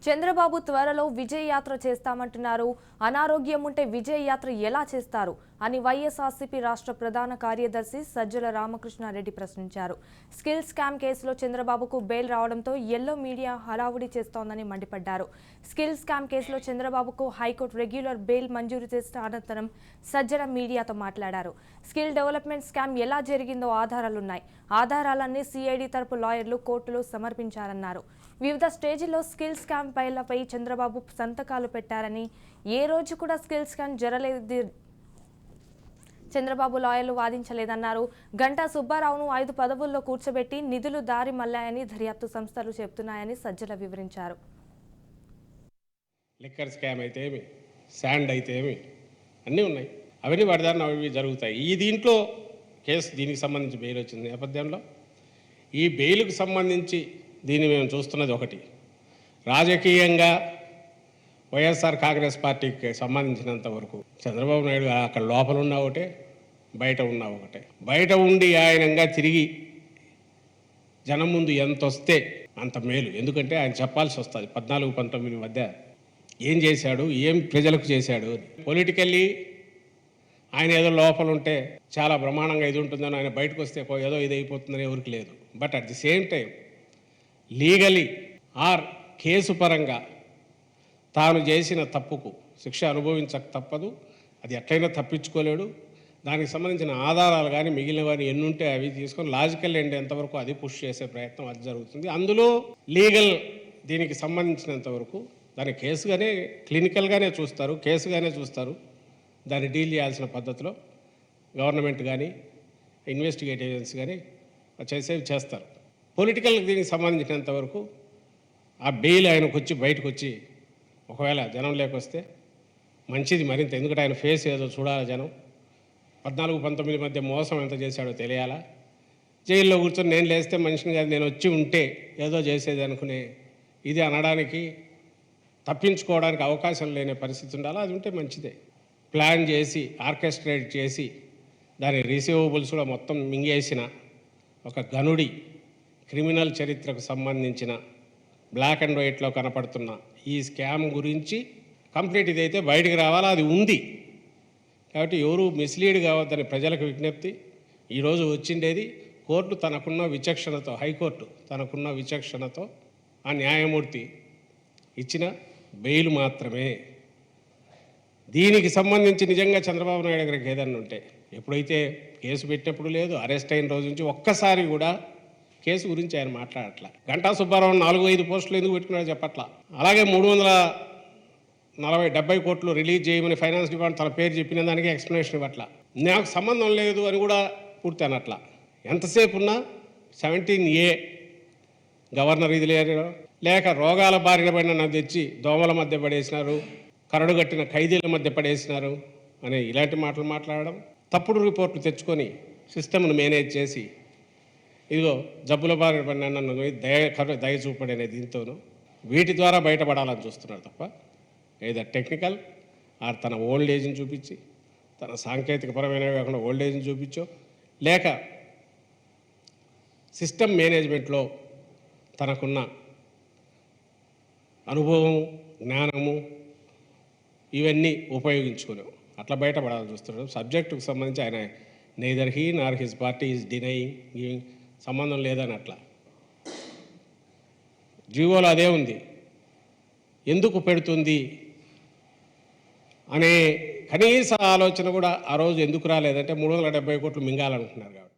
చంద్రబాబు త్వరలో విజయ యాత్ర చేస్తామంటున్నారు. అనారోగ్యం ఉంటే విజయ యాత్ర ఎలా చేస్తారు అని వైఎస్ఆర్సీపీ రాష్ట్ర ప్రధాన కార్యదర్శి సజ్జల రామకృష్ణారెడ్డి ప్రశ్నించారు. స్కిల్ స్కామ్ కేసులో చంద్రబాబుకు బెయిల్ రావడంతో ఎల్లో మీడియా హడావుడి చేస్తోందని మండిపడ్డారు. స్కిల్ స్కామ్ కేసులో చంద్రబాబుకు హైకోర్టు రెగ్యులర్ బెయిల్ మంజూరు చేసిన అనంతరం సజ్జల మీడియాతో మాట్లాడారు. స్కిల్ డెవలప్మెంట్ స్కామ్ ఎలా జరిగిందో ఆధారాలున్నాయి. ఆధారాలన్నీ సిఐడి తరపు లాయర్లు కోర్టులో సమర్పించారన్నారు. వివిధ స్టేజ్లో స్కిల్ స్కామ్ ఫైళ్లపై చంద్రబాబు సంతకాలు పెట్టారని, ఏ రోజు కూడా స్కిల్ స్కామ్ జరగలేదు చంద్రబాబు లాయర్లు వాదించలేదన్నారు. గంటా సుబ్బారావును 5 పదవుల్లో కూర్చోబెట్టి నిధులు దారి మళ్లాయని దర్యాప్తు సంస్థలు చెబుతున్నాయని సజ్జల వివరించారు. లిక్కర్ స్కామ్ అయితే ఏమి, శాండ్ అయితే ఏమి, అన్నీ ఉన్నాయి. అవన్నీ వాటి దారిన అవి జరుగుతాయి. ఈ దీంట్లో కేసు దీనికి సంబంధించి బెయిల్ వచ్చింది నేపథ్యంలో ఈ బెయిల్కు సంబంధించి దీన్ని మేము చూస్తున్నది ఒకటి, రాజకీయంగా వైఎస్ఆర్ కాంగ్రెస్ పార్టీకి సంబంధించినంత వరకు చంద్రబాబు నాయుడు అక్కడ లోపల ఉన్నా ఒకటే, బయట ఉన్నా ఒకటే. బయట ఉండి ఆయనంగా తిరిగి జనం ముందు ఎంత వస్తే అంత మేలు. ఎందుకంటే ఆయన చెప్పాల్సి వస్తుంది 14-19 మధ్య ఏం చేశాడు, ఏం ప్రజలకు చేశాడు. పొలిటికల్లీ ఆయన ఏదో లోపల ఉంటే చాలా బ్రహ్మాండంగా ఇది ఉంటుందని, ఆయన బయటకు వస్తే ఏదో ఇది అయిపోతుందని ఎవరికి లేదు. But at the same time legally or case పరంగా తాను చేసిన తప్పుకు శిక్ష అనుభవించక తప్పదు. అది ఎట్లయినా తప్పించుకోలేడు. దానికి సంబంధించిన ఆధారాలు కానీ మిగిలినవన్నీ ఎన్ని ఉంటే అవి తీసుకొని లాజికల్ ఎండ్ ఎంతవరకు అది పుష్ చేసే ప్రయత్నం అది జరుగుతుంది. అందులో లీగల్ దీనికి సంబంధించినంత వరకు దాని కేసుగానే క్లినికల్గానే చూస్తారు, కేసుగానే చూస్తారు. దాన్ని డీల్ చేయాల్సిన పద్ధతిలో గవర్నమెంట్ కానీ ఇన్వెస్టిగేటివ్ ఏజెన్సీ కానీ చేసేవి చేస్తారు. పొలిటికల్ దీనికి సంబంధించినంత వరకు ఆ బెయిల్ ఆయనకు వచ్చి బయటకు వచ్చి ఒకవేళ జనం లేకొస్తే మంచిది మరింత. ఎందుకంటే ఆయన ఫేస్ ఏదో చూడాలి జనం. 14-19 మధ్య మోసం ఎంత చేశాడో తెలియాలా. జైల్లో కూర్చొని నేను లేస్తే మనిషిని కాదు నేను వచ్చి ఉంటే ఏదో చేసేది అనుకునే ఇది అనడానికి తప్పించుకోవడానికి అవకాశం లేని పరిస్థితి ఉండాలా. అది ఉంటే మంచిదే. ప్లాన్ చేసి ఆర్కెస్ట్రేట్ చేసి దాని రిసీవబుల్స్ కూడా మొత్తం మింగేసిన ఒక గనుడి క్రిమినల్ చరిత్రకు సంబంధించిన బ్లాక్ అండ్ వైట్లో కనపడుతున్న ఈ స్కామ్ గురించి కంప్లీట్ ఇదైతే బయటికి రావాలా. అది ఉంది కాబట్టి ఎవరు మిస్లీడ్ కావద్దని ప్రజలకు విజ్ఞప్తి. ఈరోజు వచ్చిండేది కోర్టు తనకున్న విచక్షణతో, హైకోర్టు తనకున్న విచక్షణతో ఆ న్యాయమూర్తి ఇచ్చిన బెయిల్ మాత్రమే. దీనికి సంబంధించి నిజంగా చంద్రబాబు నాయుడు గారికి ఏదన్నా ఉంటే ఎప్పుడైతే కేసు పెట్టినప్పుడు లేదు, అరెస్ట్ అయిన రోజు నుంచి ఒక్కసారి కూడా కేసు గురించి ఆయన మాట్లాడట్లా. గంటా సుబ్బారావు 4-5 పోస్టులు ఎందుకు పెట్టుకున్నాడో చెప్పట్లా. అలాగే 340-70 కోట్లు రిలీజ్ చేయమని ఫైనాన్స్ డిపార్ట్మెంట్ తన పేరు చెప్పిన దానికి ఎక్స్ప్లెనేషన్ ఇవ్వట్లా. నాకు సంబంధం లేదు అని కూడా పూర్తి అనట్లా. ఎంతసేపు ఉన్నా 17A గవర్నర్ ఇది లేదు, లేక రోగాల బారిన పడిన నన్ను తెచ్చి దోమల మధ్య పడేసినారు, కరడు కట్టిన ఖైదీల మధ్య పడేసినారు అనే ఇలాంటి మాటలు మాట్లాడడం, తప్పుడు రిపోర్ట్లు తెచ్చుకొని సిస్టమ్ను మేనేజ్ చేసి ఇదిగో జబ్బుల బారిన పడిన నన్ను దయ చూపడనే దీంతోనూ వీటి ద్వారా బయటపడాలని చూస్తున్నారు తప్ప ఏదో టెక్నికల్ ఆర్ తన ఓల్డ్ ఏజ్ని చూపించి, తన సాంకేతికపరమైన కాకుండా ఓల్డ్ ఏజ్ని చూపించో, లేక సిస్టమ్ మేనేజ్మెంట్లో తనకున్న అనుభవం, జ్ఞానము ఇవన్నీ ఉపయోగించుకుని అట్లా బయటపడాలని చూస్తున్నాడు. సబ్జెక్టుకు సంబంధించి ఆయన neither he Nar his party is denying, giving సంబంధం లేదని అట్లా జీవోలో అదే ఉంది. ఎందుకు పెడుతుంది అనే కనీస ఆలోచన కూడా ఆ రోజు ఎందుకు రాలేదంటే 370 కోట్లు మింగాలనుకుంటున్నారు కాబట్టి.